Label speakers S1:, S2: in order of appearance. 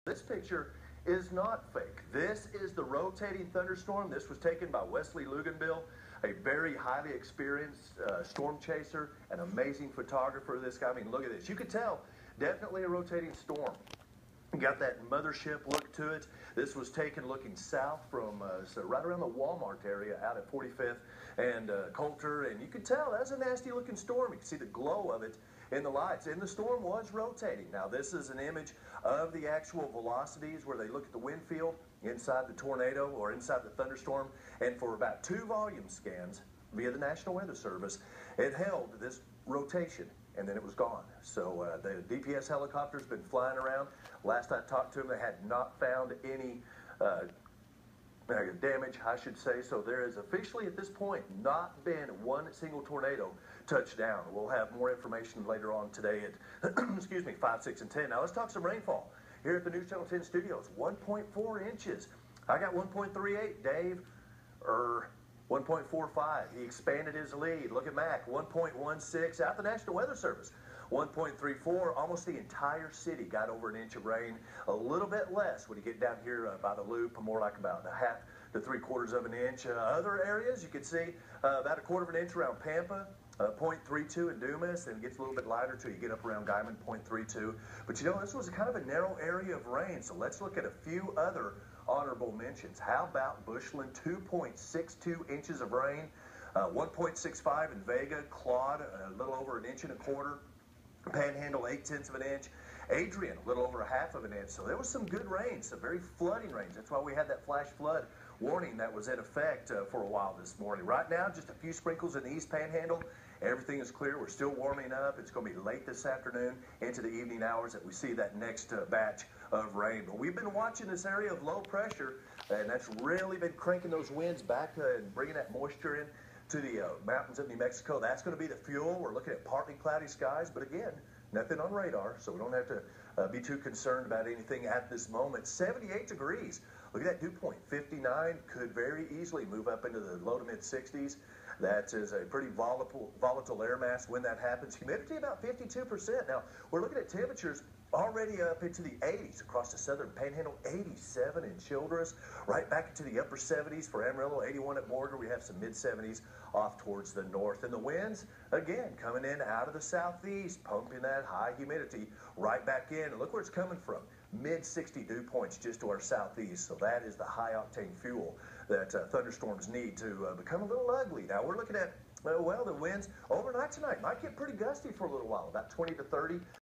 S1: This picture is not fake. This is the rotating thunderstorm. This was taken by Wesley Luganbill, a very highly experienced storm chaser, an amazing photographer. This guy, I mean, look at this. You could tell, definitely a rotating storm. Got that mothership look to it. This was taken looking south from so right around the Walmart area out at 45th and Coulter, and you could tell that's a nasty looking storm. You can see the glow of it in the lights, and the storm was rotating. Now this is an image of the actual velocities where they look at the wind field inside the tornado or inside the thunderstorm, and for about 2 volume scans via the National Weather Service, it held this rotation, and then it was gone. So the DPS helicopter's been flying around. Last I talked to them, they had not found any damage, I should say. So there has officially at this point not been one single tornado touchdown. We'll have more information later on today at, excuse me, 5, 6, and 10. Now let's talk some rainfall here at the News Channel 10 studios. 1.4 inches. I got 1.38. Dave, 1.45. He expanded his lead. Look at Mac, 1.16 out the National Weather Service. 1.34, almost the entire city got over an inch of rain. A little bit less when you get down here by the loop, more like about a half to 3/4 of an inch. Other areas you can see about 1/4 of an inch around Pampa. 0.32 in Dumas, and it gets a little bit lighter till you get up around Guyman, 0.32. But you know, this was kind of a narrow area of rain, so let's look at a few other honorable mentions. How about Bushland, 2.62 inches of rain, 1.65 in Vega, Claude, a little over an inch and a quarter, Panhandle, 0.8 of an inch, Adrian, a little over 1/2 of an inch. So there was some good rain, some very flooding rains. That's why we had that flash flood warning that was in effect for a while this morning. Right now, just a few sprinkles in the East Panhandle. Everything is clear. We're still warming up. It's going to be late this afternoon into the evening hours that we see that next batch of rain. But we've been watching this area of low pressure, and that's really been cranking those winds back and bringing that moisture in to the mountains of New Mexico. That's going to be the fuel. We're looking at partly cloudy skies, but again, nothing on radar, so we don't have to be too concerned about anything at this moment. 78 degrees. Look at that dew point. 59 could very easily move up into the low to mid 60s. That is a pretty volatile air mass when that happens. Humidity about 52%. Now, we're looking at temperatures already up into the 80s across the southern Panhandle, 87 in Childress, right back into the upper 70s for Amarillo, 81 at Borger. We have some mid-70s off towards the north. And the winds, again, coming in out of the southeast, pumping that high humidity right back in. And look where it's coming from. Mid-60 dew points just to our southeast. So that is the high-octane fuel that thunderstorms need to become a little ugly. Now, we're looking at, well, the winds overnight tonight might get pretty gusty for a little while, about 20 to 30.